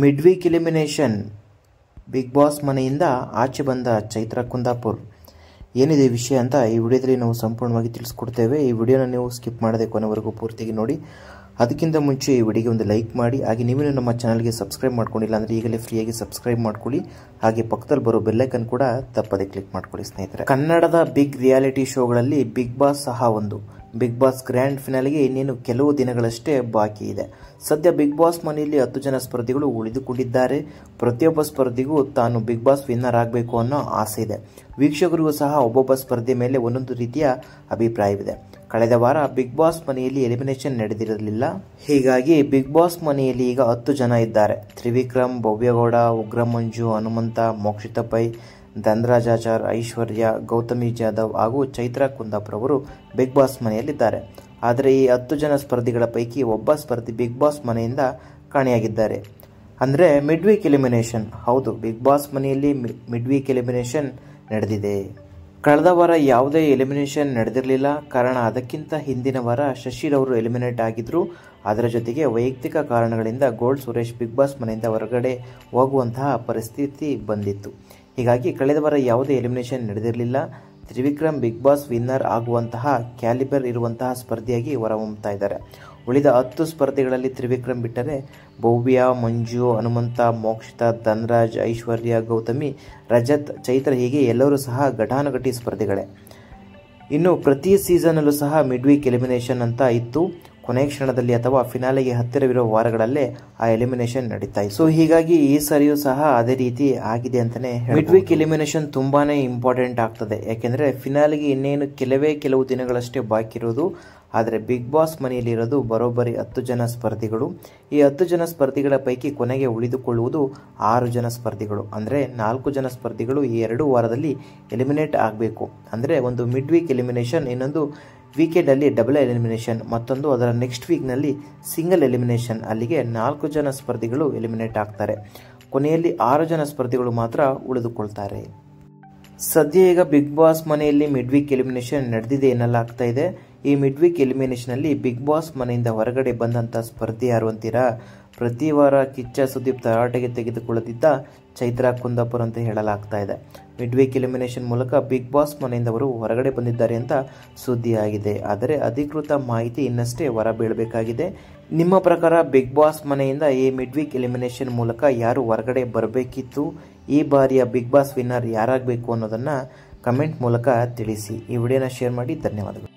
Mid week elimination Bigg Boss ಮನೆಯಿಂದ ಆಚೆ ಬಂದ ಚೈತ್ರಾ ಕುಂದಾಪುರ್. ಏನಿದೆ ವಿಷಯ ಅಂತ ಈ ವಿಡಿಯೋದಲ್ಲಿ ನಾವು ಸಂಪೂರ್ಣವಾಗಿ ತಿಳಿಸ್ಕೊಡ್ತೇವೆ. ಈ ವಿಡಿಯೋನ ನೀವು ಸ್ಕಿಪ್ ಮಾಡದೆ ಕೊನೆವರೆಗೂ ಪೂರ್ತಿಯಾಗಿ ನೋಡಿ. ಅದಕ್ಕಿಂತ ಮುಂಚೆ ಈ ವಿಡಿಯೋಗೆ ಒಂದು ಲೈಕ್ ಮಾಡಿ, ಹಾಗೆ ನೀವೇನು ನಮ್ಮ ಚಾನಲ್ಗೆ ಸಬ್ಸ್ಕ್ರೈಬ್ ಮಾಡ್ಕೊಂಡಿಲ್ಲ ಅಂದರೆ ಈಗಲೇ ಫ್ರೀಯಾಗಿ ಸಬ್ಸ್ಕ್ರೈಬ್ ಮಾಡ್ಕೊಳ್ಳಿ. ಹಾಗೆ ಪಕ್ಕದಲ್ಲಿ ಬರೋ ಬೆಲ್ಲೈಕನ್ ಕೂಡ ತಪ್ಪದೆ ಕ್ಲಿಕ್ ಮಾಡ್ಕೊಳ್ಳಿ ಸ್ನೇಹಿತರೆ. ಕನ್ನಡದ ಬಿಗ್ ರಿಯಾಲಿಟಿ ಶೋಗಳಲ್ಲಿ ಬಿಗ್ ಬಾಸ್ ಸಹ ಒಂದು. ಬಿಗ್ ಬಾಸ್ ಗ್ರ್ಯಾಂಡ್ ಫಿನಾಲಿಗೆ ಇನ್ನೇನು ಕೆಲವು ದಿನಗಳಷ್ಟೇ ಬಾಕಿ ಇದೆ. ಸದ್ಯ ಬಿಗ್ ಬಾಸ್ ಮನೆಯಲ್ಲಿ 10 ಜನ ಸ್ಪರ್ಧಿಗಳು ಉಳಿದುಕೊಂಡಿದ್ದಾರೆ. ಪ್ರತಿಯೊಬ್ಬ ಸ್ಪರ್ಧಿಗೂ ತಾನು ಬಿಗ್ ಬಾಸ್ ವಿನ್ನರ್ ಆಗಬೇಕು ಅನ್ನೋ ಆಸೆ ಇದೆ. ವೀಕ್ಷಕರಿಗೂ ಸಹ ಒಬ್ಬೊಬ್ಬ ಸ್ಪರ್ಧೆ ಮೇಲೆ ಒಂದೊಂದು ರೀತಿಯ ಅಭಿಪ್ರಾಯವಿದೆ. ಕಳೆದ ವಾರ ಬಿಗ್ ಬಾಸ್ ಮನೆಯಲ್ಲಿ ಎಲಿಮಿನೇಷನ್ ನಡೆದಿರಲಿಲ್ಲ. ಹೀಗಾಗಿ ಬಿಗ್ ಬಾಸ್ ಮನೆಯಲ್ಲಿ ಈಗ 10 ಜನ ಇದ್ದಾರೆ. ತ್ರಿವಿಕ್ರಮ್, ಭವ್ಯಗೌಡ, ಉಗ್ರ ಮಂಜು, ಹನುಮಂತ, ಮೋಕ್ಷಿತಾ ಪೈ, ಧನರಾಜಾಚಾರ್, ಐಶ್ವರ್ಯ, ಗೌತಮಿ ಜಾಧವ್ ಹಾಗೂ ಚೈತ್ರಾ ಕುಂದಾಪುರ್ ಅವರು ಬಿಗ್ ಬಾಸ್ ಮನೆಯಲ್ಲಿದ್ದಾರೆ. ಆದರೆ ಈ 10 ಜನ ಸ್ಪರ್ಧಿಗಳ ಪೈಕಿ ಒಬ್ಬ ಸ್ಪರ್ಧಿ ಬಿಗ್ ಬಾಸ್ ಮನೆಯಿಂದ ಕಾಣೆಯಾಗಿದ್ದಾರೆ. ಅಂದರೆ ಮಿಡ್ ವೀಕ್ ಎಲಿಮಿನೇಷನ್. ಹೌದು, ಬಿಗ್ ಬಾಸ್ ಮನೆಯಲ್ಲಿ ಮಿಡ್ ವೀಕ್ ಎಲಿಮಿನೇಷನ್ ನಡೆದಿದೆ. ಕಳೆದ ವಾರ ಯಾವುದೇ ಎಲಿಮಿನೇಷನ್ ನಡೆದಿರಲಿಲ್ಲ. ಕಾರಣ ಅದಕ್ಕಿಂತ ಹಿಂದಿನ ವಾರ ಶಶಿರವರು ಎಲಿಮಿನೇಟ್ ಆಗಿದ್ರು. ಅದರ ಜೊತೆಗೆ ವೈಯಕ್ತಿಕ ಕಾರಣಗಳಿಂದ ಗೋಲ್ಡ್ ಸುರೇಶ್ ಬಿಗ್ ಬಾಸ್ ಮನೆಯಿಂದ ಹೊರಗಡೆ ಹೋಗುವಂತಹ ಪರಿಸ್ಥಿತಿ ಬಂದಿತ್ತು. ಹೀಗಾಗಿ ಕಳೆದ ವಾರ ಯಾವುದೇ ಎಲಿಮಿನೇಷನ್ ನಡೆದಿರಲಿಲ್ಲ. ತ್ರಿವಿಕ್ರಮ್ ಬಿಗ್ ಬಾಸ್ ವಿನ್ನರ್ ಆಗುವಂತಹ ಕ್ಯಾಲಿಬರ್ ಇರುವಂತಹ ಸ್ಪರ್ಧಿಯಾಗಿ ಹೊರಹೊಮ್ಮುತ್ತಾ ಇದ್ದಾರೆ. ಉಳಿದ 10 ಸ್ಪರ್ಧಿಗಳಲ್ಲಿ ತ್ರಿವಿಕ್ರಮ್ ಬಿಟ್ಟರೆ ಭವ್ಯ, ಮಂಜು, ಹನುಮಂತ, ಮೋಕ್ಷಿತಾ, ಧನರಾಜ್, ಐಶ್ವರ್ಯ, ಗೌತಮಿ, ರಜತ್, ಚೈತ್ರ ಹೀಗೆ ಎಲ್ಲರೂ ಸಹ ಘಟಾನುಘಟಿ ಸ್ಪರ್ಧಿಗಳೇ. ಇನ್ನು ಪ್ರತಿ ಸೀಸನಲ್ಲೂ ಸಹ ಮಿಡ್ ವೀಕ್ ಎಲಿಮಿನೇಷನ್ ಅಂತ ಇತ್ತು. ಕೊನೆಯ ಕ್ಷಣದಲ್ಲಿ ಅಥವಾ ಫಿನಾಲೆಗೆ ಹತ್ತಿರವಿರುವ ವಾರಗಳಲ್ಲೇ ಆ ಎಲಿಮಿನೇಷನ್ ನಡೀತಾ ಇತ್ತು. ಸೊ ಹೀಗಾಗಿ ಈ ಸರಿಯೂ ಸಹ ಅದೇ ರೀತಿ ಆಗಿದೆ ಅಂತಾನೆ. ಮಿಡ್ ವೀಕ್ ಎಲಿಮಿನೇಷನ್ ತುಂಬಾನೇ ಇಂಪಾರ್ಟೆಂಟ್ ಆಗ್ತದೆ. ಯಾಕೆಂದ್ರೆ ಫಿನಾಲೆಗೆ ಇನ್ನೇನು ಕೆಲವು ದಿನಗಳಷ್ಟೇ ಬಾಕಿ ಇರೋದು. ಆದರೆ ಬಿಗ್ ಬಾಸ್ ಮನೆಯಲ್ಲಿ ಇರೋದು ಬರೋಬ್ಬರಿ 10 ಜನ ಸ್ಪರ್ಧಿಗಳು. ಈ 10 ಜನ ಸ್ಪರ್ಧಿಗಳ ಪೈಕಿ ಕೊನೆಗೆ ಉಳಿದುಕೊಳ್ಳುವುದು 6 ಜನ ಸ್ಪರ್ಧಿಗಳು. ಅಂದರೆ 4 ಜನ ಸ್ಪರ್ಧಿಗಳು ಈ 2 ವಾರದಲ್ಲಿ ಎಲಿಮಿನೇಟ್ ಆಗಬೇಕು. ಅಂದರೆ ಒಂದು ಮಿಡ್ ವೀಕ್ ಎಲಿಮಿನೇಷನ್, ಇನ್ನೊಂದು ವೀಕೆಂಡ್ ಅಲ್ಲಿ ಡಬಲ್ ಎಲಿಮಿನೇಷನ್, ಮತ್ತೊಂದು ಅದರ ನೆಕ್ಸ್ಟ್ ವೀಕ್ನಲ್ಲಿ ಸಿಂಗಲ್ ಎಲಿಮಿನೇಷನ್. ಅಲ್ಲಿಗೆ 4 ಜನ ಸ್ಪರ್ಧಿಗಳು ಎಲಿಮಿನೇಟ್ ಆಗ್ತಾರೆ. ಕೊನೆಯಲ್ಲಿ 6 ಜನ ಸ್ಪರ್ಧಿಗಳು ಮಾತ್ರ ಉಳಿದುಕೊಳ್ತಾರೆ. ಸದ್ಯ ಈಗ ಬಿಗ್ ಬಾಸ್ ಮನೆಯಲ್ಲಿ ಮಿಡ್ ವೀಕ್ ಎಲಿಮಿನೇಷನ್ ನಡೆದಿದೆ ಎನ್ನಲಾಗ್ತಾ ಇದೆ. ಈ ಮಿಡ್ ವೀಕ್ ಎಲಿಮಿನೇಷನ್ ಅಲ್ಲಿ ಬಿಗ್ ಬಾಸ್ ಮನೆಯಿಂದ ಹೊರಗಡೆ ಬಂದಂತ ಸ್ಪರ್ಧಿ ಯಾರು ಅಂತೀರಾ? ಪ್ರತಿ ವಾರ ಕಿಚ್ಚ ಸುದೀಪ್ ತರಾಟೆಗೆ ತೆಗೆದುಕೊಳ್ಳದಿದ್ದ ಚೈತ್ರಾ ಕುಂದಾಪುರ್ ಅಂತ ಹೇಳಲಾಗ್ತಾ ಇದೆ. ಮಿಡ್ ವೀಕ್ ಎಲಿಮಿನೇಷನ್ ಮೂಲಕ ಬಿಗ್ ಬಾಸ್ ಮನೆಯಿಂದ ಅವರು ಹೊರಗಡೆ ಬಂದಿದ್ದಾರೆ ಅಂತ ಸುದ್ದಿಯಾಗಿದೆ. ಆದರೆ ಅಧಿಕೃತ ಮಾಹಿತಿ ಇನ್ನಷ್ಟೇ ಹೊರಬೀಳಬೇಕಾಗಿದೆ. ನಿಮ್ಮ ಪ್ರಕಾರ ಬಿಗ್ ಬಾಸ್ ಮನೆಯಿಂದ ಈ ಮಿಡ್ ವೀಕ್ ಎಲಿಮಿನೇಷನ್ ಮೂಲಕ ಯಾರು ಹೊರಗಡೆ ಬರಬೇಕಿತ್ತು? ಈ ಬಾರಿಯ ಬಿಗ್ ಬಾಸ್ ವಿನ್ನರ್ ಯಾರಾಗಬೇಕು ಅನ್ನೋದನ್ನ ಕಮೆಂಟ್ ಮೂಲಕ ತಿಳಿಸಿ. ಈ ವಿಡಿಯೋನ ಶೇರ್ ಮಾಡಿ. ಧನ್ಯವಾದಗಳು.